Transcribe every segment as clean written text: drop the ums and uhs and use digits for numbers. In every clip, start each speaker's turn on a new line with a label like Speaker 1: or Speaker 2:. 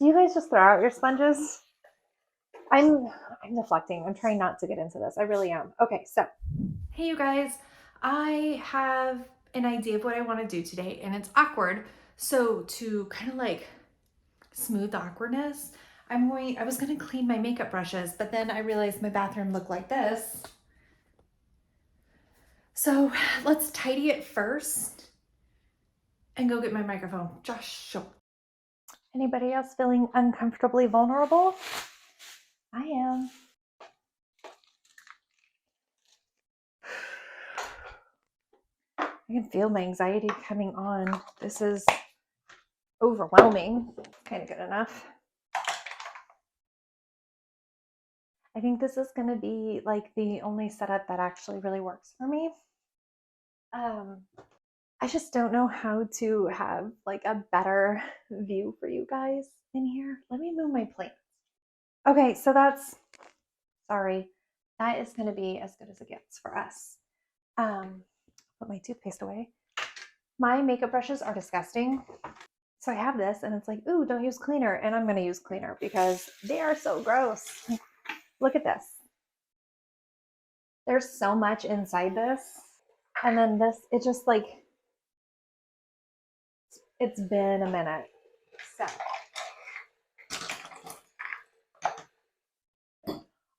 Speaker 1: Do you guys just throw out your sponges? I'm deflecting. I'm trying not to get into this. I really am. Okay, so
Speaker 2: Hey, you guys, I have an idea of what I want to do today, and it's awkward. So, to kind of like smooth the awkwardness, I was going to clean my makeup brushes, but then I realized my bathroom looked like this. So, let's tidy it first and go get my microphone. Josh, show.
Speaker 1: anybody else feeling uncomfortably vulnerable? I am. I can feel my anxiety coming on. This is overwhelming. Kind of good enough. I think this is going to be like the only setup that actually really works for me. I just don't know how to have like a better view for you guys in here. Let me move my plants. Okay, so sorry, that is going to be as good as it gets for us. Put my toothpaste away. My makeup brushes are disgusting. So I have this and it's like, ooh, don't use cleaner. And I'm going to use cleaner because they are so gross. Look at this. There's so much inside this. And then this, it just like, it's been a minute. So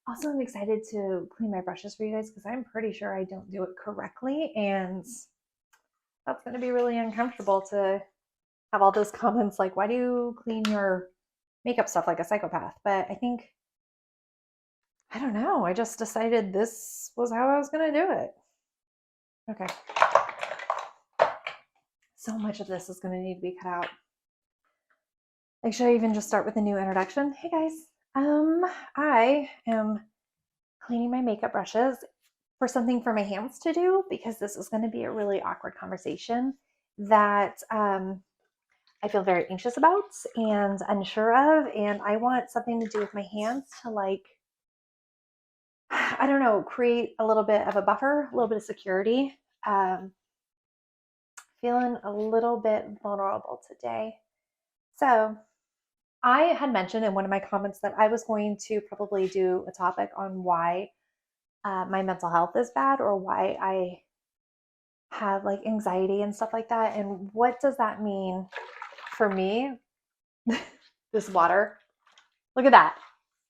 Speaker 1: also, I'm excited to clean my brushes for you guys because I'm pretty sure I don't do it correctly. And that's going to be really uncomfortable to have all those comments like, why do you clean your makeup stuff like a psychopath? But I think, I don't know. I just decided this was how I was going to do it. Okay. So much of this is going to need to be cut out. Like, should I even just start with a new introduction? Hey guys. I am cleaning my makeup brushes for something for my hands to do because this is going to be a really awkward conversation that I feel very anxious about and unsure of. And I want something to do with my hands to, like, I don't know, create a little bit of a buffer, a little bit of security. Feeling a little bit vulnerable today. So I had mentioned in one of my comments that I was going to probably do a topic on why my mental health is bad or why I have like anxiety and stuff like that. And what does that mean for me? This water. Look at that.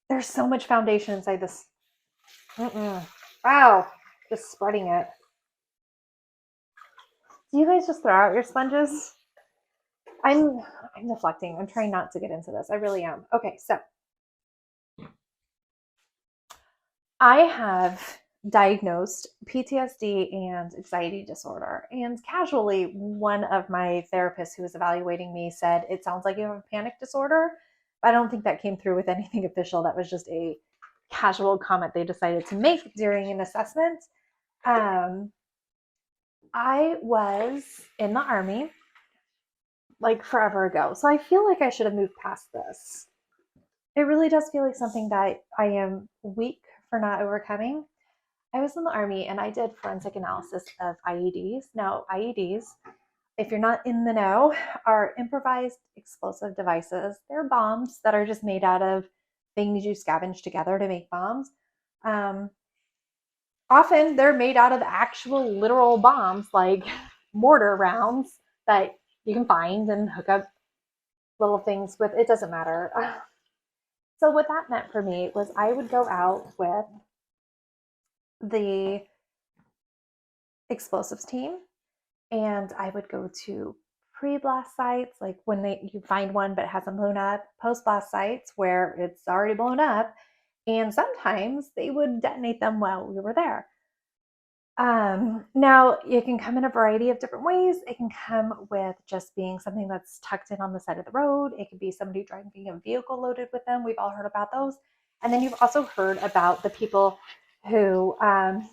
Speaker 1: There's so much foundation inside this. Wow. Just spreading it. Do you guys just throw out your sponges? I'm deflecting. I'm trying not to get into this. I really am. Okay, so I have diagnosed PTSD and anxiety disorder. And casually, one of my therapists who was evaluating me said, it sounds like you have a panic disorder. I don't think that came through with anything official. That was just a casual comment they decided to make during an assessment. I was in the Army like forever ago. So I feel like I should have moved past this. It really does feel like something that I am weak for not overcoming. I was in the Army and I did forensic analysis of IEDs. Now, IEDs, if you're not in the know, are improvised explosive devices. They're bombs that are just made out of things you scavenge together to make bombs. Um, Often they're made out of actual literal bombs, like mortar rounds that you can find and hook up little things with. It doesn't matter. So, what that meant for me was I would go out with the explosives team and I would go to pre-blast sites, like when you find one but it hasn't blown up, post-blast sites where it's already blown up, and sometimes they would detonate them while we were there. Now it can come in a variety of different ways. It can come with just being something that's tucked in on the side of the road. It could be somebody driving a vehicle loaded with them. We've all heard about those. And then you've also heard about the people who I'm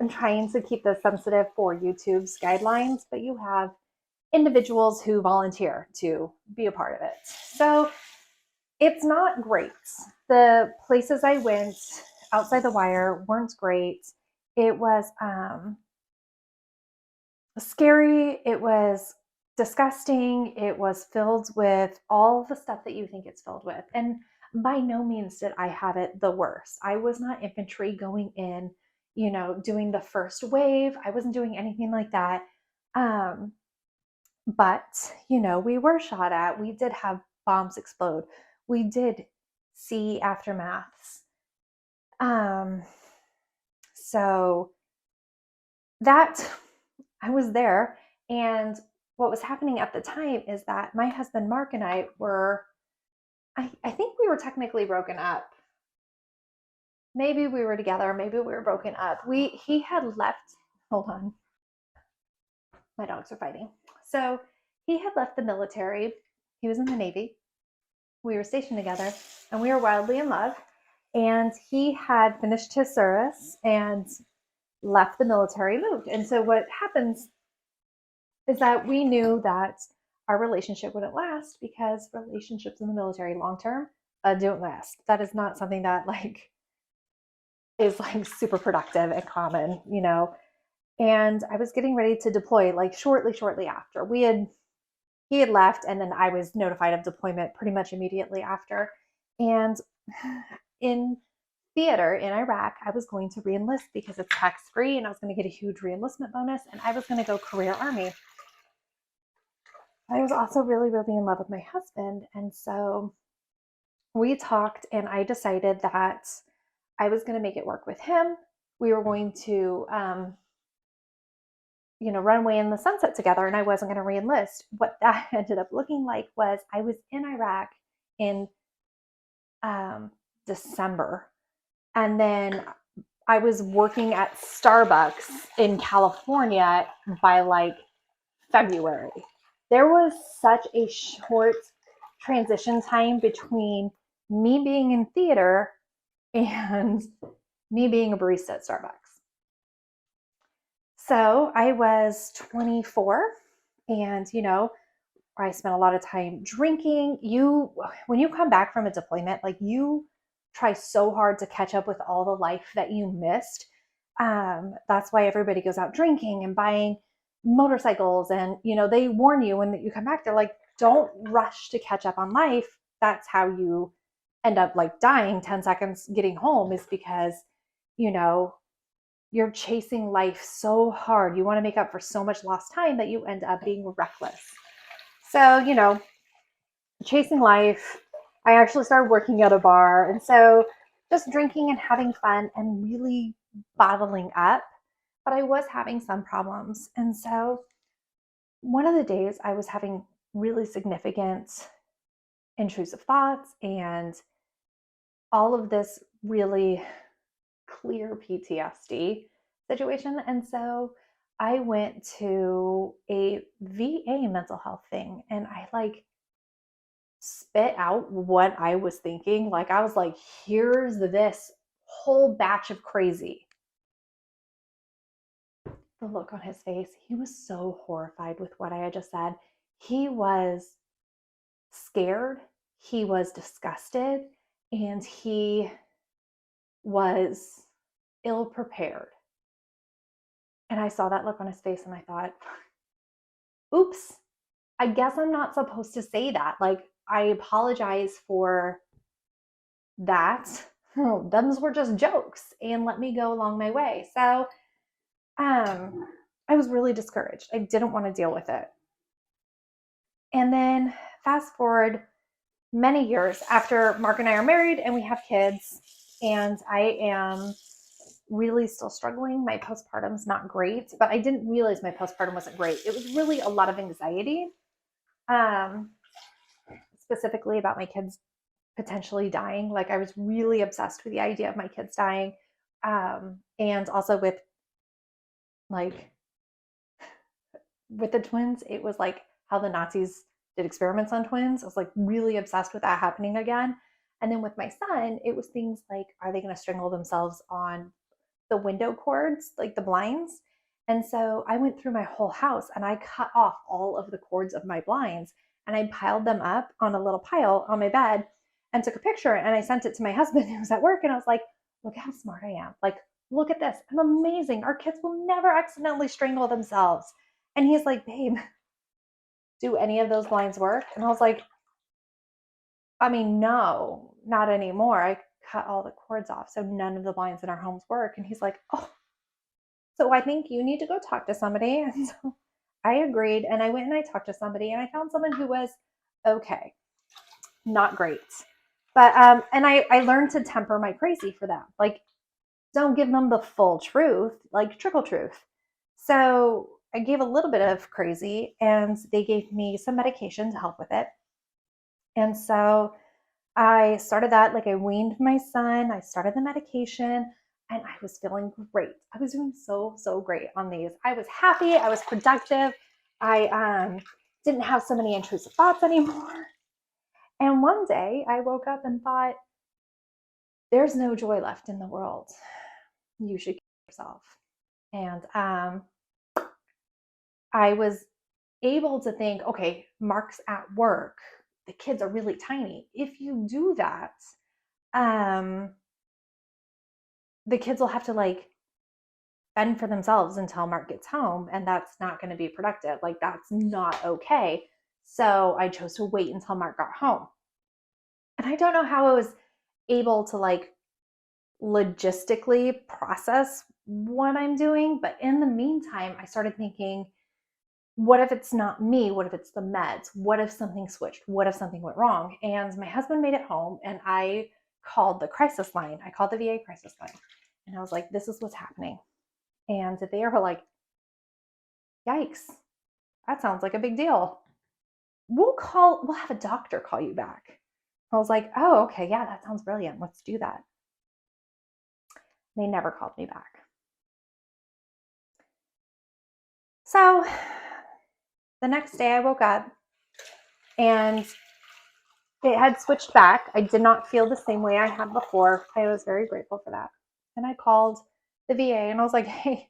Speaker 1: trying to keep this sensitive for YouTube's guidelines, but you have individuals who volunteer to be a part of it. So it's not great. The places I went outside the wire weren't great. It was scary. It was disgusting. It was filled with all the stuff that you think it's filled with. And by no means did I have it the worst. I was not infantry going in, doing the first wave. I wasn't doing anything like that. Um, but, we were shot at. We did have bombs explode. We did see aftermaths. Um, so that I was there. And what was happening at the time is that my husband Mark and I were, I think we were technically broken up. Maybe we were together, maybe we were broken up. He had left, hold on, my dogs are fighting. So he had left the military. He was in the Navy. We were stationed together and we were wildly in love. And he had finished his service and left the military, moved. And so what happens is that we knew that our relationship wouldn't last because relationships in the military long term don't last. That is not something that is super productive and common, And I was getting ready to deploy shortly after. He had left and then I was notified of deployment pretty much immediately after. And in theater in Iraq, I was going to reenlist because it's tax free and I was going to get a huge reenlistment bonus and I was going to go career Army. I was also really, really in love with my husband. And so we talked and I decided that I was going to make it work with him. We were going to, run away in the sunset together and I wasn't going to reenlist. What that ended up looking like was I was in Iraq in December. And then I was working at Starbucks in California by February. There was such a short transition time between me being in theater and me being a barista at Starbucks. So I was 24 and, I spent a lot of time drinking. When you come back from a deployment, you try so hard to catch up with all the life that you missed. That's why everybody goes out drinking and buying motorcycles. And, they warn you when you come back, they're like, don't rush to catch up on life. That's how you end up dying 10 seconds getting home is because, you're chasing life so hard. You want to make up for so much lost time that you end up being reckless. So, chasing life, I actually started working at a bar. And so just drinking and having fun and really bottling up. But I was having some problems. And so one of the days I was having really significant intrusive thoughts and all of this really clear PTSD situation. And so I went to a VA mental health thing and I spit out what I was thinking. I was like, here's this whole batch of crazy. The look on his face, he was so horrified with what I had just said. He was scared, he was disgusted, and he was ill prepared. And I saw that look on his face and I thought, oops, I guess I'm not supposed to say that. I apologize for that. Them's were just jokes and let me go along my way. So I was really discouraged. I didn't want to deal with it. And then fast forward many years after Mark and I are married and we have kids, and I am really still struggling. My postpartum's not great, but I didn't realize my postpartum wasn't great. It was really a lot of anxiety, specifically about my kids potentially dying. I was really obsessed with the idea of my kids dying, and also with the twins. It was how the Nazis did experiments on twins. I was really obsessed with that happening again. And then with my son, it was things are they going to strangle themselves on the window cords, the blinds? And so I went through my whole house and I cut off all of the cords of my blinds and I piled them up on a little pile on my bed and took a picture and I sent it to my husband who was at work and I was like, look how smart I am. Look at this. I'm amazing. Our kids will never accidentally strangle themselves. And he's like, babe, do any of those blinds work? And I was like, I mean, no, not anymore. I cut all the cords off. So none of the blinds in our homes work. And he's like, oh, so I think you need to go talk to somebody. And so I agreed. And I went and I talked to somebody and I found someone who was okay, not great. But, and I learned to temper my crazy for them. Like, don't give them the full truth, like trickle truth. So I gave a little bit of crazy and they gave me some medication to help with it. And so I started that, like I weaned my son, I started the medication, and I was feeling great. I was doing so great on these. I was happy, I was productive. I didn't have so many intrusive thoughts anymore. And one day I woke up and thought, there's no joy left in the world. You should kill yourself. And I was able to think, okay, Mark's at work. The kids are really tiny. If you do that, the kids will have to like fend for themselves until Mark gets home, and that's not going to be productive. Like, that's not okay. So I chose to wait until Mark got home. And I don't know how I was able to like logistically process what I'm doing, but in the meantime, I started thinking, what if it's not me? What if it's the meds? What if something switched? What if something went wrong? And my husband made it home and I called the crisis line. I called the VA crisis line and I was like, this is what's happening. And they were like, yikes, that sounds like a big deal. We'll have a doctor call you back. I was like, oh, okay, yeah, that sounds brilliant. Let's do that. They never called me back. So the next day I woke up and it had switched back. I did not feel the same way I had before. I was very grateful for that. And I called the VA and I was like, hey,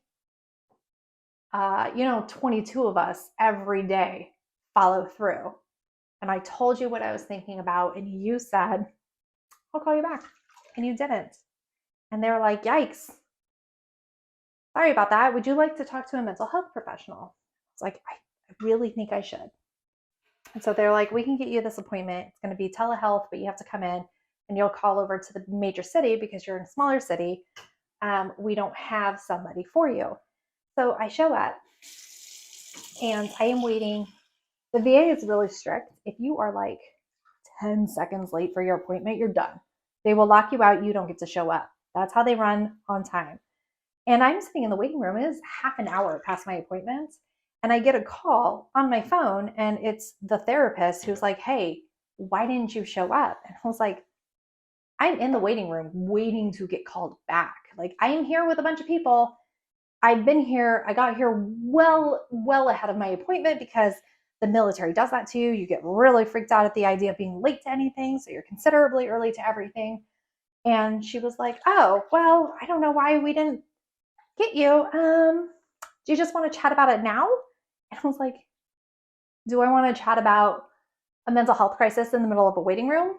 Speaker 1: 22 of us every day follow through. And I told you what I was thinking about, and you said, I'll call you back. And you didn't. And they were like, yikes. Sorry about that. Would you like to talk to a mental health professional? It's like, I really think I should. And so they're like, we can get you this appointment. It's going to be telehealth, but you have to come in and you'll call over to the major city because you're in a smaller city. We don't have somebody for you. So I show up and I am waiting. The VA is really strict. If you are like 10 seconds late for your appointment, you're done. They will lock you out. You don't get to show up. That's how they run on time. And I'm sitting in the waiting room. It is half an hour past my appointment. And I get a call on my phone and it's the therapist who's like, hey, why didn't you show up? And I was like, I'm in the waiting room waiting to get called back. Like, I am here with a bunch of people. I've been here. I got here well ahead of my appointment because the military does that to you. You get really freaked out at the idea of being late to anything. So you're considerably early to everything. And she was like, oh, well, I don't know why we didn't get you. Do you just want to chat about it now? And I was like, do I want to chat about a mental health crisis in the middle of a waiting room?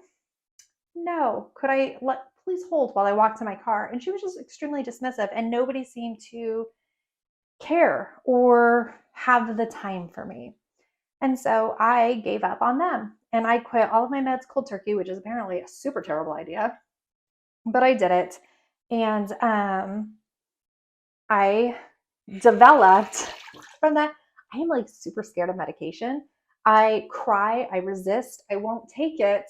Speaker 1: No. Could I please hold while I walk to my car? And she was just extremely dismissive and nobody seemed to care or have the time for me. And so I gave up on them and I quit all of my meds cold turkey, which is apparently a super terrible idea, but I did it. And I developed from that. I am like super scared of medication. I cry, I resist, I won't take it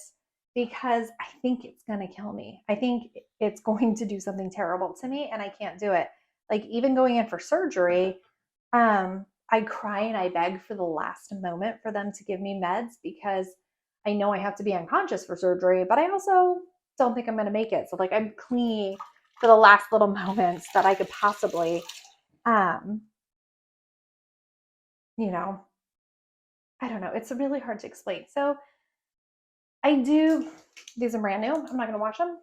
Speaker 1: because I think it's going to kill me. I think it's going to do something terrible to me and I can't do it. Like, even going in for surgery, I cry and I beg for the last moment for them to give me meds because I know I have to be unconscious for surgery, but I also don't think I'm going to make it. So like, I'm clinging for the last little moments that I could possibly, I don't know. It's really hard to explain. So these are brand new. I'm not going to wash them.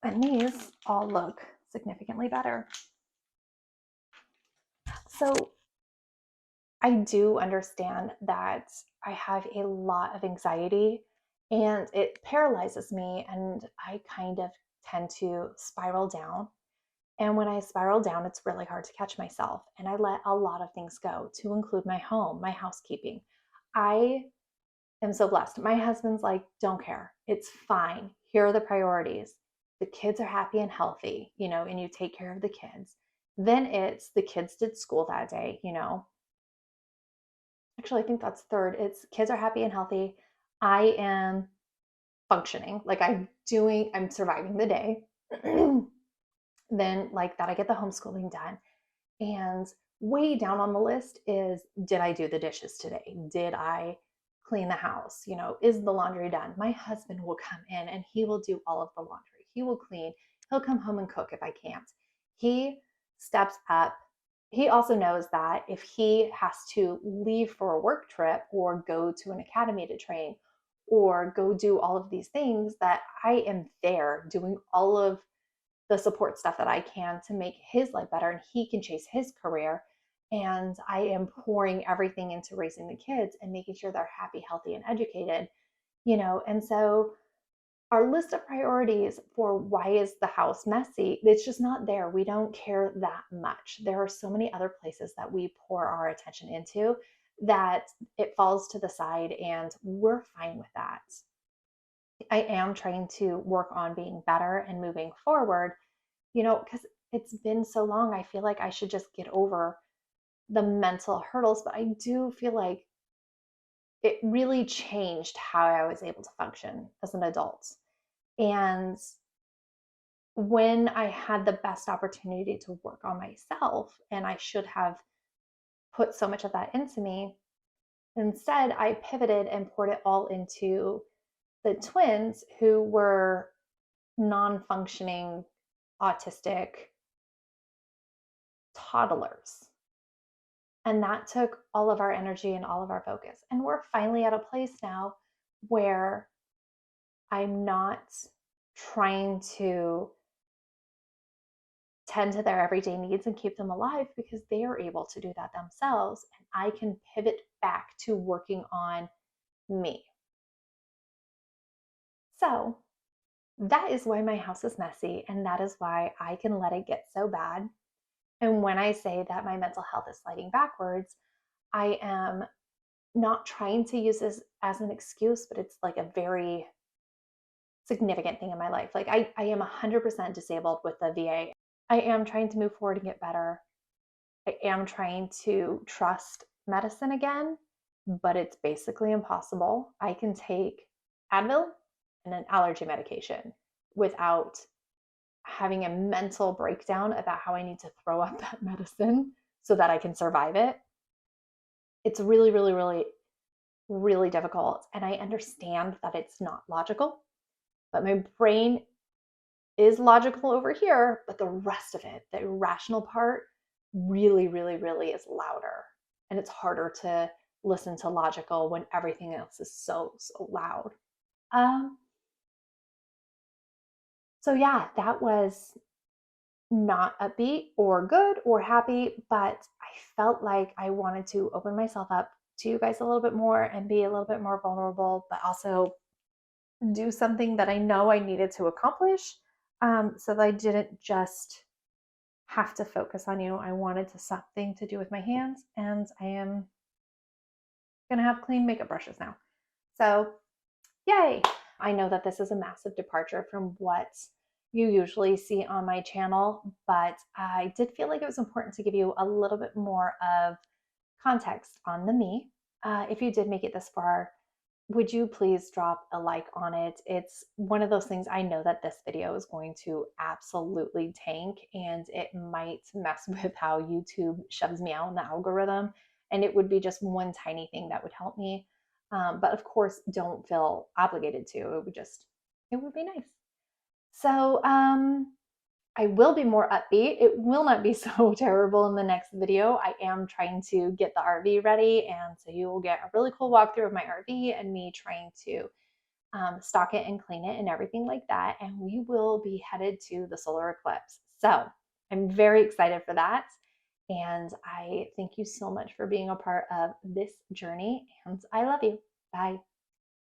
Speaker 1: And these all look significantly better. So I do understand that I have a lot of anxiety and it paralyzes me and I kind of tend to spiral down. And when I spiral down, it's really hard to catch myself. And I let a lot of things go, to include my home, my housekeeping. I am so blessed. My husband's like, don't care. It's fine. Here are the priorities. The kids are happy and healthy, and you take care of the kids. Then it's the kids did school that day, Actually, I think that's third. It's kids are happy and healthy. I am functioning. Like I'm surviving the day. Then like that, I get the homeschooling done. And way down on the list is, did I do the dishes today? Did I clean the house? Is the laundry done? My husband will come in and he will do all of the laundry. He will clean. He'll come home and cook if I can't. He steps up. He also knows that if he has to leave for a work trip or go to an academy to train or go do all of these things, that I am there doing all of the support stuff that I can to make his life better and he can chase his career. And I am pouring everything into raising the kids and making sure they're happy, healthy, and educated, And so our list of priorities for why is the house messy, it's just not there. We don't care that much. There are so many other places that we pour our attention into that it falls to the side, and we're fine with that. I am trying to work on being better and moving forward, because it's been so long. I feel like I should just get over the mental hurdles, but I do feel like it really changed how I was able to function as an adult. And when I had the best opportunity to work on myself, and I should have put so much of that into me, instead I pivoted and poured it all into the twins who were non-functioning autistic toddlers. And that took all of our energy and all of our focus. And we're finally at a place now where I'm not trying to tend to their everyday needs and keep them alive, because they are able to do that themselves. And I can pivot back to working on me. So that is why my house is messy. And that is why I can let it get so bad. And when I say that my mental health is sliding backwards, I am not trying to use this as an excuse, but it's like a very significant thing in my life. Like I am 100% disabled with the VA. I am trying to move forward and get better. I am trying to trust medicine again, but it's basically impossible. I can take Advil and an allergy medication without having a mental breakdown about how I need to throw up that medicine so that I can survive it. It's really, really, really, really difficult. And I understand that it's not logical, but my brain is logical over here, but the rest of it, the irrational part, really, really, really is louder. And it's harder to listen to logical when everything else is so, so loud. So yeah, that was not upbeat or good or happy, but I felt like I wanted to open myself up to you guys a little bit more and be a little bit more vulnerable, but also do something that I know I needed to accomplish, so that I didn't just have to focus on you. I wanted something to do with my hands, and I am gonna have clean makeup brushes now. So yay! I know that this is a massive departure from what you usually see on my channel, but I did feel like it was important to give you a little bit more of context on the me. If you did make it this far, would you please drop a like on it? It's one of those things I know that this video is going to absolutely tank, and it might mess with how YouTube shoves me out in the algorithm. And it would be just one tiny thing that would help me. But of course, don't feel obligated to. It would be nice. So I will be more upbeat. It will not be so terrible in the next video. I am trying to get the RV ready, and so you will get a really cool walkthrough of my RV and me trying to stock it and clean it and everything like that. And we will be headed to the solar eclipse. So I'm very excited for that. And I thank you so much for being a part of this journey, and I love you. Bye.